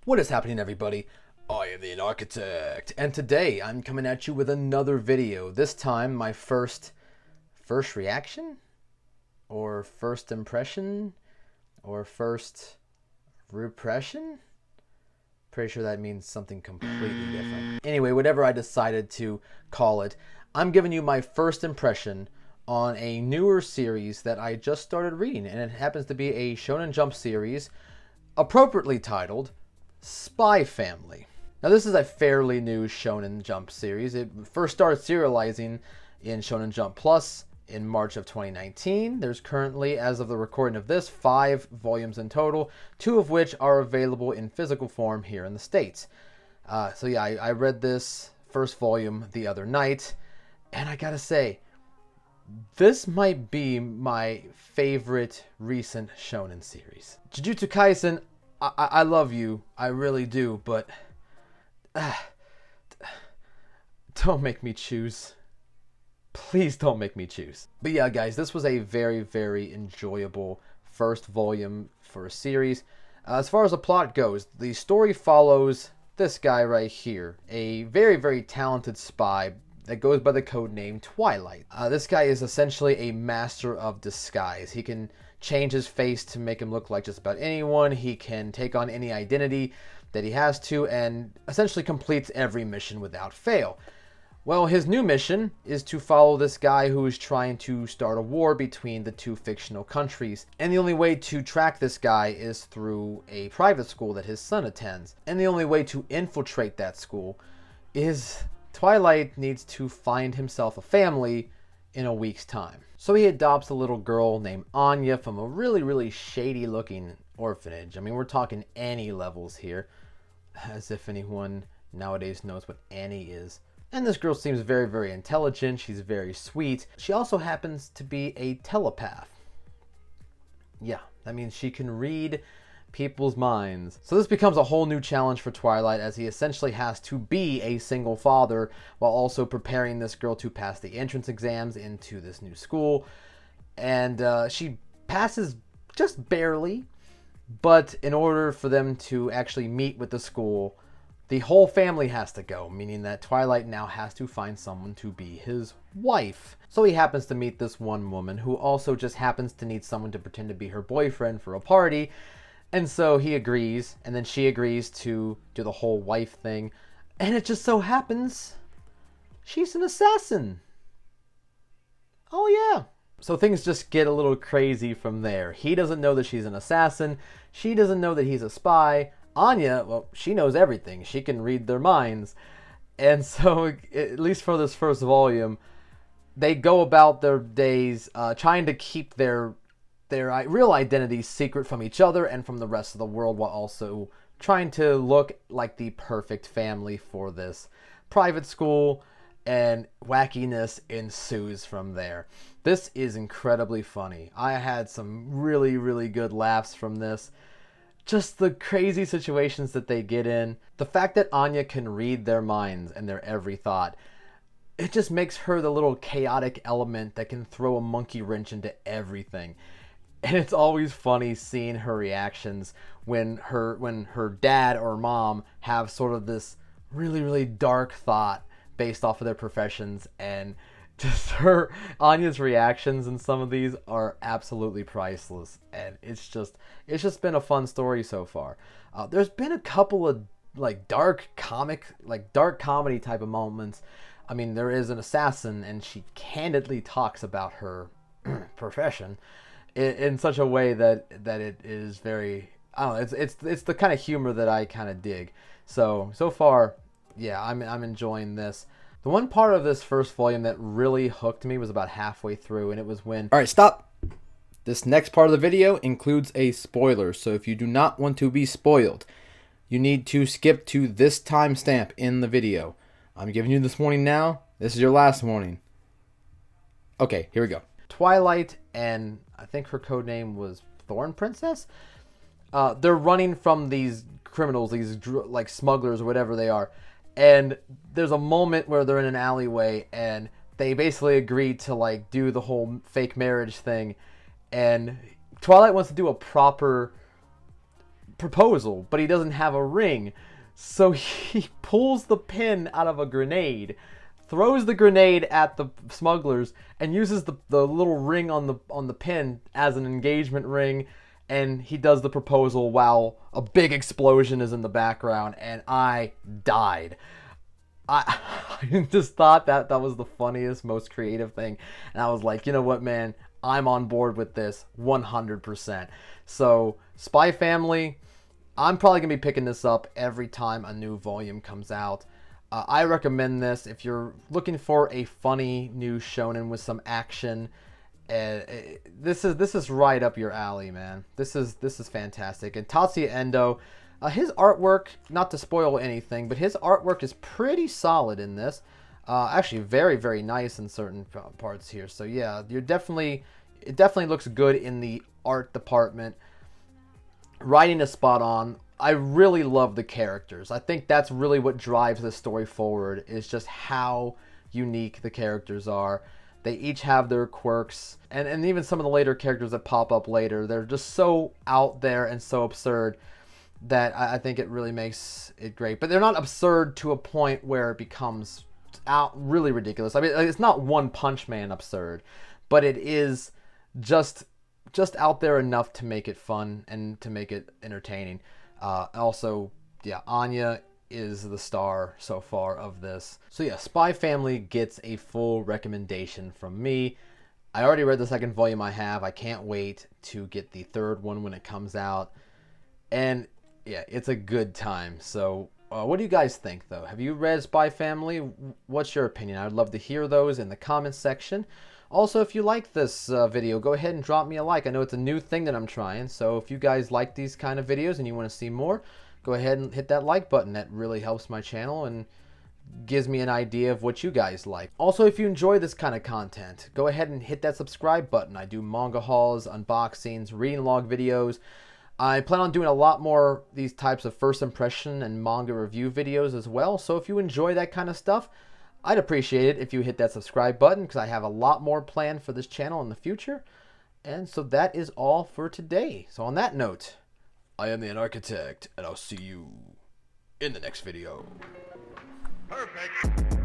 What is happening, everybody? I am the Architect, and today I'm coming at you with another video. This time, my first reaction, or first impression, or first repression. Pretty sure that means something completely different. Anyway, whatever I decided to call it, I'm giving you my first impression on a newer series that I just started reading, and it happens to be a Shonen Jump series, appropriately titled Spy Family. Now, this is a fairly new Shonen Jump series. It first started serializing in Shonen Jump Plus in March of 2019. There's currently, as of the recording of this, 5 volumes in total, 2 of which are available in physical form here in the States. So yeah, I read this first volume the other night, and I gotta say, this might be my favorite recent Shonen series. Jujutsu Kaisen, I love you, I really do, but don't make me choose. Please don't make me choose. But yeah, guys, this was a very, very enjoyable first volume for a series. As far as the plot goes, the story follows this guy right here, a very, very talented spy that goes by the code name Twilight. This guy is essentially a master of disguise. He can change his face to make him look like just about anyone. He can take on any identity that he has to, and essentially completes every mission without fail. Well, his new mission is to follow this guy who is trying to start a war between the 2 fictional countries. And the only way to track this guy is through a private school that his son attends. And the only way to infiltrate that school is Twilight needs to find himself a family in a week's time. So he adopts a little girl named Anya from a really, really shady looking orphanage. I mean, we're talking Annie levels here. As if anyone nowadays knows what Annie is. And this girl seems very, very intelligent. She's very sweet. She also happens to be a telepath. Yeah, that means she can read people's minds. So this becomes a whole new challenge for Twilight, as he essentially has to be a single father while also preparing this girl to pass the entrance exams into this new school. And she passes just barely, but in order for them to actually meet with the school, the whole family has to go, meaning that Twilight now has to find someone to be his wife. So he happens to meet this one woman who also just happens to need someone to pretend to be her boyfriend for a party. And so he agrees, and then she agrees to do the whole wife thing. And it just so happens she's an assassin. Oh yeah. So things just get a little crazy from there. He doesn't know that she's an assassin. She doesn't know that he's a spy. Anya, well, she knows everything. She can read their minds. And so, at least for this first volume, they go about their days trying to keep their real identities secret from each other and from the rest of the world, while also trying to look like the perfect family for this private school, and wackiness ensues from there. This is incredibly funny. I had some really, really good laughs from this. Just the crazy situations that they get in. The fact that Anya can read their minds and their every thought, it just makes her the little chaotic element that can throw a monkey wrench into everything. And it's always funny seeing her reactions when her dad or mom have sort of this really, really dark thought based off of their professions, and just Anya's reactions in some of these are absolutely priceless, and it's just been a fun story so far. There's been a couple of dark comedy type of moments. I mean, there is an assassin, and she candidly talks about her profession in such a way that it is very, I don't know, it's the kind of humor that I kind of dig. So far, yeah, I'm enjoying this. The one part of this first volume that really hooked me was about halfway through, and it was when... Alright, stop! This next part of the video includes a spoiler, so if you do not want to be spoiled, you need to skip to this timestamp in the video. I'm giving you this warning now. This is your last warning. Okay, here we go. Twilight, and I think her codename was Thorn Princess? They're running from these criminals, these smugglers or whatever they are. And there's a moment where they're in an alleyway, and they basically agree to do the whole fake marriage thing. And Twilight wants to do a proper proposal, but he doesn't have a ring. So he pulls the pin out of a grenade, throws the grenade at the smugglers, and uses the little ring on the pin as an engagement ring. And he does the proposal while a big explosion is in the background, and I died. I just thought that was the funniest, most creative thing. And I was like, you know what, man? I'm on board with this 100%. So, Spy Family, I'm probably going to be picking this up every time a new volume comes out. I recommend this if you're looking for a funny new shonen with some action. This is right up your alley, man. This is fantastic. And Tatsuya Endo, his artwork, not to spoil anything, but his artwork is pretty solid in this. Actually, very, very nice in certain parts here. So yeah, it definitely looks good in the art department. Writing is spot on. I really love the characters. I think that's really what drives the story forward, is just how unique the characters are. They each have their quirks, and even some of the later characters that pop up later, they're just so out there and so absurd that I think it really makes it great. But they're not absurd to a point where it becomes really ridiculous. I mean, it's not One Punch Man absurd, but it is just out there enough to make it fun and to make it entertaining. Also, yeah, Anya is the star so far of this. So yeah, Spy Family gets a full recommendation from me. I already read the second volume I have. I can't wait to get the third one when it comes out. And yeah, it's a good time. So what do you guys think, though? Have you read Spy Family? What's your opinion? I'd love to hear those in the comments section. Also, if you like this video, go ahead and drop me a like. I know it's a new thing that I'm trying, so if you guys like these kind of videos and you want to see more, go ahead and hit that like button. That really helps my channel and gives me an idea of what you guys like. Also, if you enjoy this kind of content, go ahead and hit that subscribe button. I do manga hauls, unboxings, reading log videos. I plan on doing a lot more these types of first impression and manga review videos as well. So if you enjoy that kind of stuff, I'd appreciate it if you hit that subscribe button, because I have a lot more planned for this channel in the future. And so that is all for today. So on that note, I am the Anarchitect, and I'll see you in the next video. Perfect.